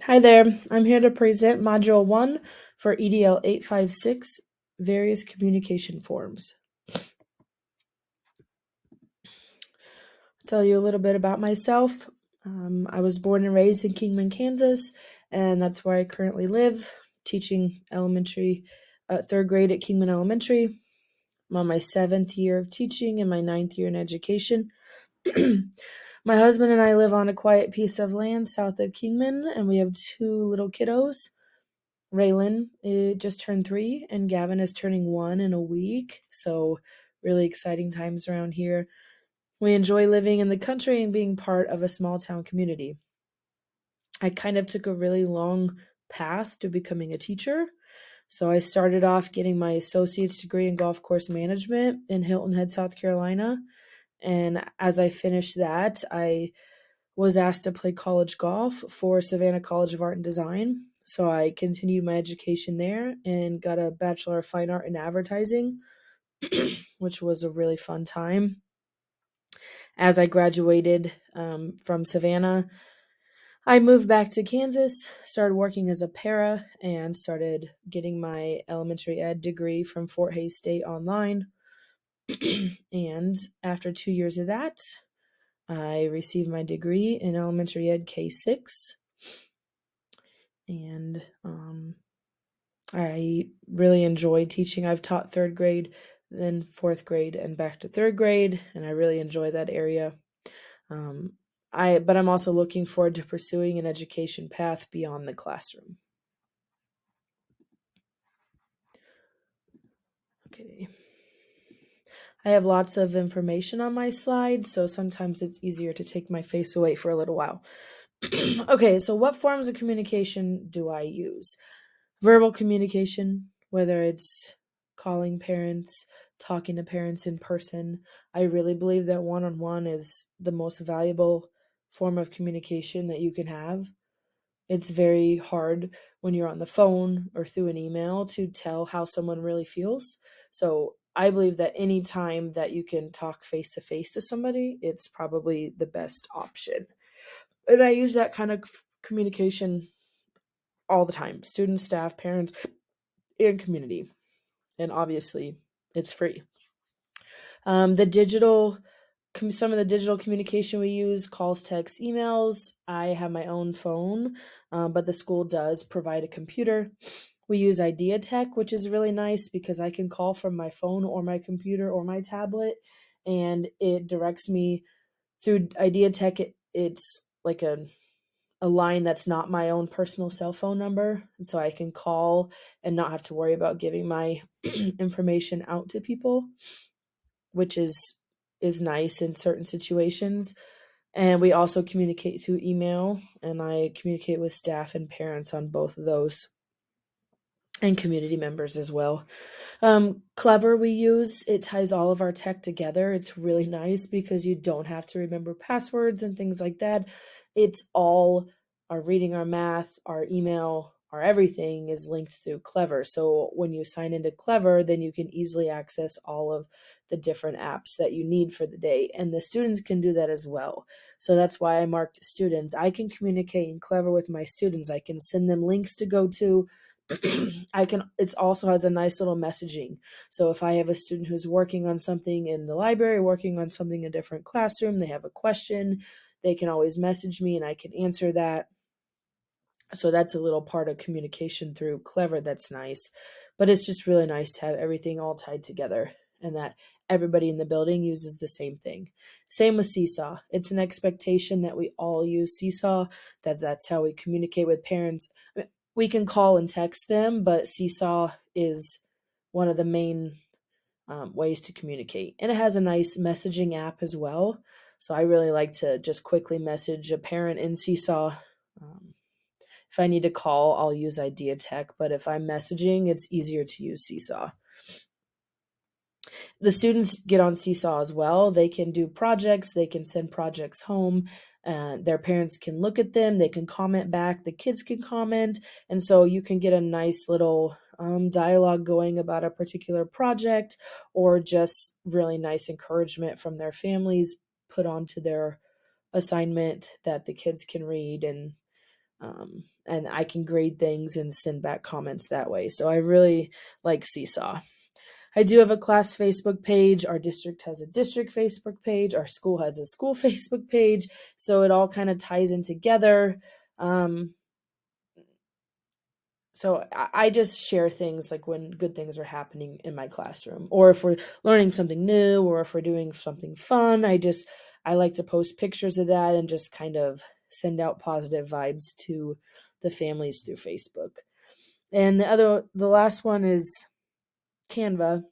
Hi there, I'm here to present Module 1 for EDL 856, Various Communication Forms. I'll tell you a little bit about myself. I was born and raised in Kingman, Kansas, and that's where I currently live, teaching third grade at Kingman Elementary. I'm on my 7th year of teaching and my 9th year in education. My husband and I live on a quiet piece of land south of Kingman, and we have 2 little kiddos. Raylan just turned 3, and Gavin is turning 1 in a week. So, really exciting times around here. We enjoy living in the country and being part of a small town community. I kind of took a really long path to becoming a teacher. So, I started off getting my associate's degree in golf course management in Hilton Head, South Carolina. And as I finished that, I was asked to play college golf for Savannah College of Art and Design. So I continued my education there and got a Bachelor of Fine Art in Advertising, which was a really fun time. As I graduated from Savannah, I moved back to Kansas, started working as a para, and started getting my elementary ed degree from Fort Hays State online. And after 2 years of that, I received my degree in elementary ed K6. And I really enjoy teaching. I've taught third grade, then fourth grade, and back to third grade, and I really enjoy that area. Um, but I'm also looking forward to pursuing an education path beyond the classroom. Okay. I have lots of information on my slide, so sometimes it's easier to take my face away for a little while. Okay, so what forms of communication do I use? Verbal communication, whether it's calling parents, talking to parents in person. I really believe that one-on-one is the most valuable form of communication that you can have. It's very hard when you're on the phone or through an email to tell how someone really feels. So I believe that any time that you can talk face to face to somebody, it's probably the best option. And I use that kind of communication all the time: students, staff, parents, and community. And obviously, it's free. The digital Some of the digital communication we use: calls, texts, emails. I have my own phone, but the school does provide a computer. We use Idea Tech, which is really nice because I can call from my phone or my computer or my tablet, and it directs me through Idea Tech. It's like a line that's not my own personal cell phone number, and so I can call and not have to worry about giving my information out to people, which is nice in certain situations. And we also communicate through email, and I communicate with staff and parents on both of those, and community members as well. Clever we use. It ties all of our tech together. It's really nice because you don't have to remember passwords and things like that. It's all our reading, our math, our email, our everything is linked through Clever. So when you sign into Clever, then you can easily access all of the different apps that you need for the day. And the students can do that as well. So that's why I marked students. I can communicate in Clever with my students. I can send them links to go to. It also has a nice little messaging. So if I have a student who's working on something in the library, working on something in a different classroom, they have a question, they can always message me and I can answer that. So that's a little part of communication through Clever that's nice. But it's just really nice to have everything all tied together and that everybody in the building uses the same thing. Same with Seesaw. It's an expectation that we all use Seesaw. That's how we communicate with parents. We can call and text them, but Seesaw is one of the main ways to communicate. And it has a nice messaging app as well. So I really like to just quickly message a parent in Seesaw. If I need to call, I'll use Idea Tech, but if I'm messaging, it's easier to use Seesaw. The students get on Seesaw as well. They can do projects, they can send projects home. Their parents can look at them, they can comment back, the kids can comment, and so you can get a nice little dialogue going about a particular project, or just really nice encouragement from their families put onto their assignment that the kids can read. And And I can grade things and send back comments that way. So I really like Seesaw. I do have a class Facebook page. Our district has a district Facebook page. Our school has a school Facebook page. So it all kind of ties in together. So I just share things like when good things are happening in my classroom, or if we're learning something new, or if we're doing something fun. I like to post pictures of that and just kind of send out positive vibes to the families through Facebook. And the last one is Canva.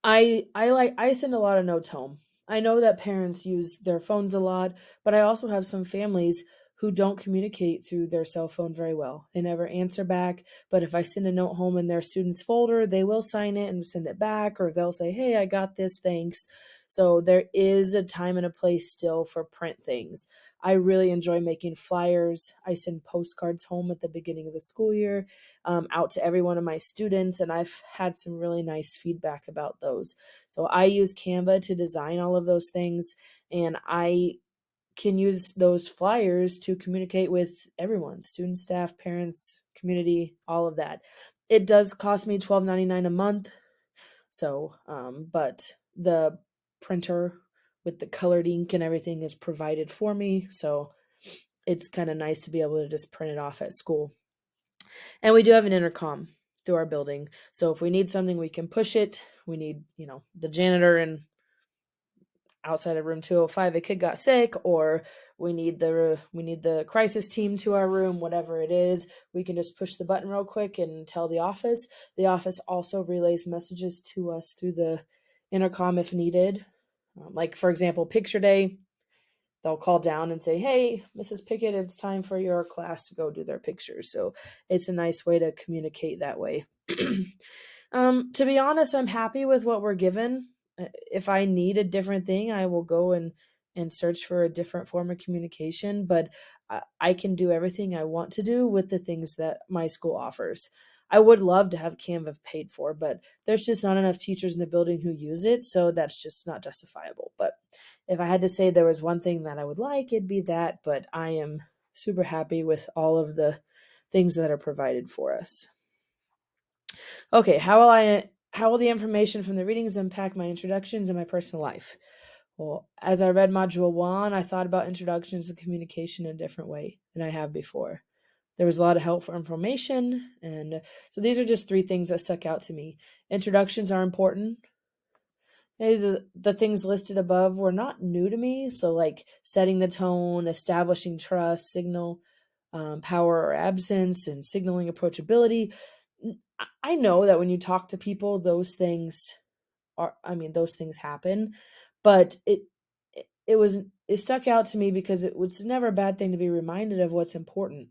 I send a lot of notes home. I know that parents use their phones a lot, but I also have some families who don't communicate through their cell phone very well. They never answer back, but if I send a note home in their student's folder, they will sign it and send it back, or they'll say, "Hey, I got this, thanks." So there is a time and a place still for print things. I really enjoy making flyers. I send postcards home at the beginning of the school year, out to every one of my students, and I've had some really nice feedback about those. So I use Canva to design all of those things, and I can use those flyers to communicate with everyone: students, staff, parents, community, all of that. It does cost me $12.99 a month. So, but the printer with the colored ink and everything is provided for me. So it's kind of nice to be able to just print it off at school. And we do have an intercom through our building. So if we need something, we can push it. We need, the janitor and outside of room 205, a kid got sick, or we need the crisis team to our room, whatever it is, we can just push the button real quick and tell the office. The office also relays messages to us through the intercom if needed. Like, for example, picture day, they'll call down and say, "Hey, Mrs. Pickett, it's time for your class to go do their pictures." So it's a nice way to communicate that way. To be honest, I'm happy with what we're given. If I need a different thing, I will go and search for a different form of communication, but I can do everything I want to do with the things that my school offers. I would love to have Canva paid for, but there's just not enough teachers in the building who use it, so that's just not justifiable. But if I had to say there was one thing that I would like, it'd be that, but I am super happy with all of the things that are provided for us. Okay, how will the information from the readings impact my introductions and my personal life? Well, as I read Module 1, I thought about introductions and communication in a different way than I have before. There was a lot of helpful information, and so these are just 3 things that stuck out to me. Introductions are important. The things listed above were not new to me, so like setting the tone, establishing trust, signal power or absence, and signaling approachability. I know that when you talk to people, those things happen, but it stuck out to me because it was never a bad thing to be reminded of what's important,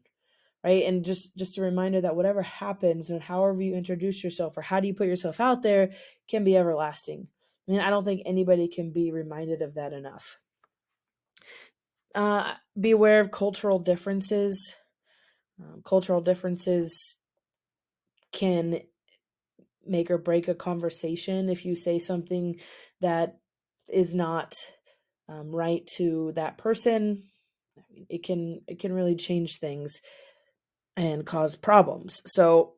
right? And just a reminder that whatever happens and however you introduce yourself or how do you put yourself out there can be everlasting. I mean, I don't think anybody can be reminded of that enough. Be aware of cultural differences. Cultural differences can make or break a conversation. If you say something that is not right to that person, it can really change things and cause problems. So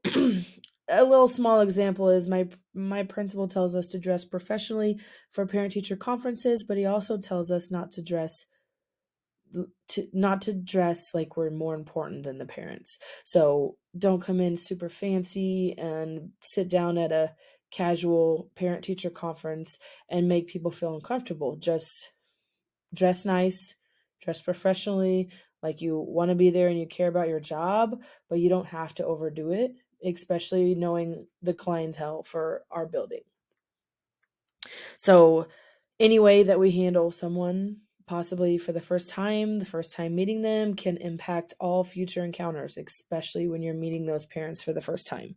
a little small example is my principal tells us to dress professionally for parent teacher conferences, but he also tells us not to dress like we're more important than the parents. So don't come in super fancy and sit down at a casual parent teacher conference and make people feel uncomfortable. Just dress nice, dress professionally, like you want to be there and you care about your job, but you don't have to overdo it, especially knowing the clientele for our building. So any way that we handle someone, possibly for the first time meeting them, can impact all future encounters, especially when you're meeting those parents for the first time.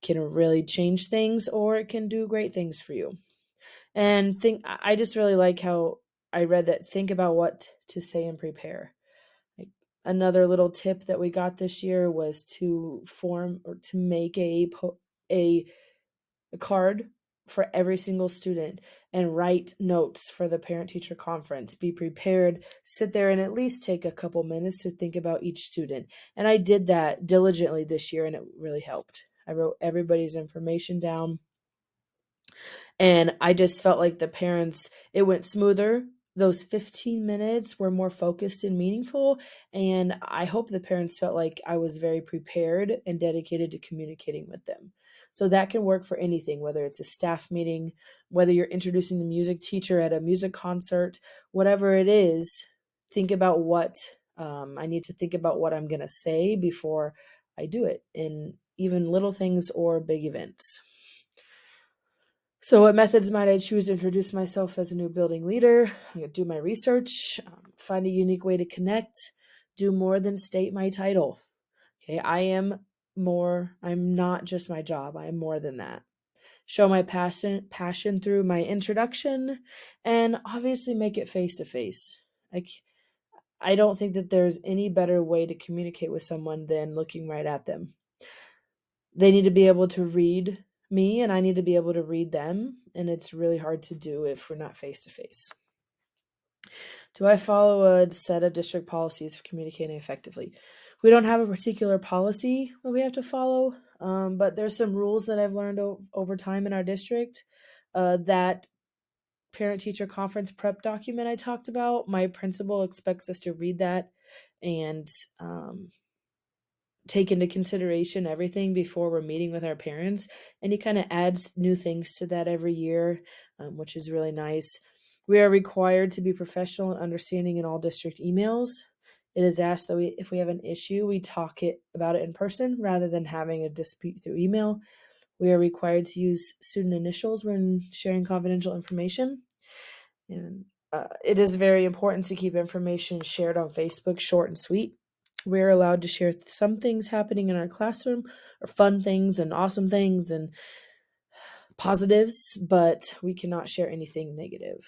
Can really change things, or it can do great things for you. And I just really like how I read that think about what to say and prepare. Like, another little tip that we got this year was to form or to make a card for every single student and write notes for the parent-teacher conference. Be prepared, sit there and at least take a couple minutes to think about each student. And I did that diligently this year and it really helped. I wrote everybody's information down and I just felt like the parents, it went smoother. Those 15 minutes were more focused and meaningful. And I hope the parents felt like I was very prepared and dedicated to communicating with them. So that can work for anything, whether it's a staff meeting, whether you're introducing the music teacher at a music concert, whatever it is, think about what I need to think about what I'm going to say before I do it in even little things or big events. So what methods might I choose to introduce myself as a new building leader? I'm going to do my research, find a unique way to connect, do more than state my title. Okay, I'm not just my job. I am more than that. Show my passion through my introduction, and obviously make it face-to-face. I don't think that there's any better way to communicate with someone than looking right at them. They need to be able to read me and I need to be able to read them. And it's really hard to do if we're not face to face. Do I follow a set of district policies for communicating effectively? We don't have a particular policy that we have to follow, but there's some rules that I've learned over time in our district. That parent-teacher conference prep document I talked about, my principal expects us to read that and take into consideration everything before we're meeting with our parents. And he kind of adds new things to that every year, which is really nice. We are required to be professional and understanding in all district emails. It is asked that if we have an issue, we talk about it in person rather than having a dispute through email. We are required to use student initials when sharing confidential information. And it is very important to keep information shared on Facebook short and sweet. We're allowed to share some things happening in our classroom, or fun things and awesome things and positives, but we cannot share anything negative.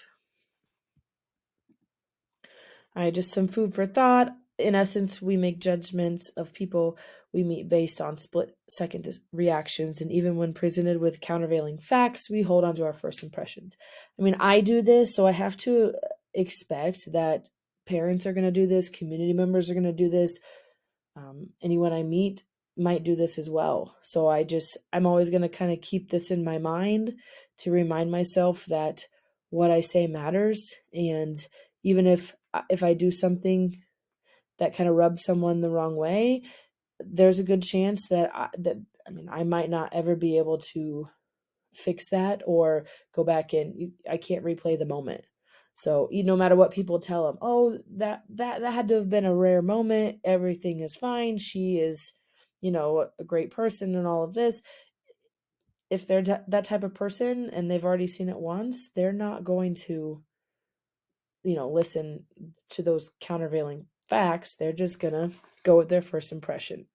All right, just some food for thought. In essence, we make judgments of people we meet based on split-second reactions, and even when presented with countervailing facts, we hold on to our first impressions. I mean, I do this, so I have to expect that parents are going to do this, community members are going to do this, anyone I meet might do this as well. So I'm always going to kind of keep this in my mind to remind myself that what I say matters. And even if I do something that kind of rubs someone the wrong way, there's a good chance that I might not ever be able to fix that or go back in. I can't replay the moment. So no matter what people tell them, oh, that had to have been a rare moment. Everything is fine. She is, a great person and all of this. If they're that type of person and they've already seen it once, they're not going to, listen to those countervailing facts. They're just going to go with their first impression.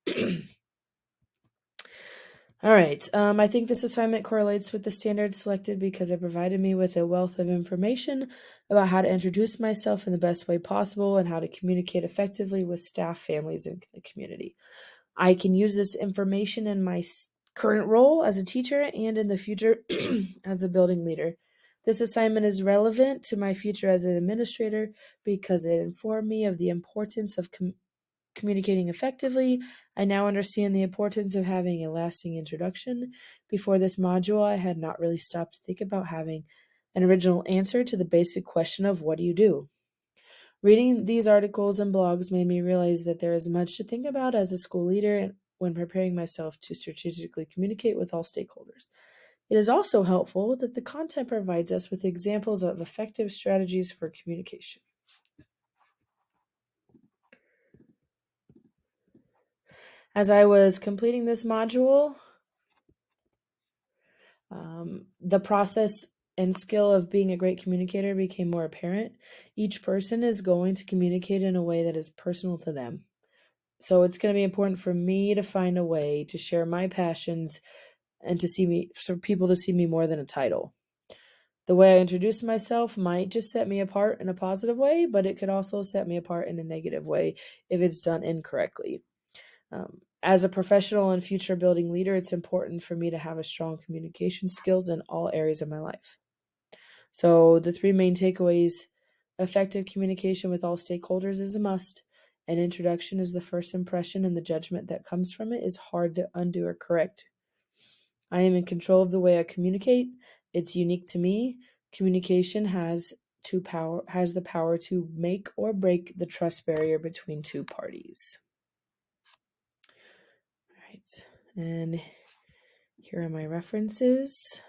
All right. I think this assignment correlates with the standards selected because it provided me with a wealth of information about how to introduce myself in the best way possible and how to communicate effectively with staff, families, and the community. I can use this information in my current role as a teacher and in the future as a building leader. This assignment is relevant to my future as an administrator because it informed me of the importance of communicating effectively. I now understand the importance of having a lasting introduction. Before this module, I had not really stopped to think about having an original answer to the basic question of what do you do? Reading these articles and blogs made me realize that there is much to think about as a school leader when preparing myself to strategically communicate with all stakeholders. It is also helpful that the content provides us with examples of effective strategies for communication. As I was completing this module, the process and skill of being a great communicator became more apparent. Each person is going to communicate in a way that is personal to them. So it's going to be important for me to find a way to share my passions and for people to see me more than a title. The way I introduce myself might just set me apart in a positive way, but it could also set me apart in a negative way if it's done incorrectly. As a professional and future building leader, it's important for me to have a strong communication skills in all areas of my life. So the three main takeaways: effective communication with all stakeholders is a must. An introduction is the first impression, and the judgment that comes from it is hard to undo or correct. I am in control of the way I communicate. It's unique to me. Communication has the power to make or break the trust barrier between two parties. All right. And here are my references.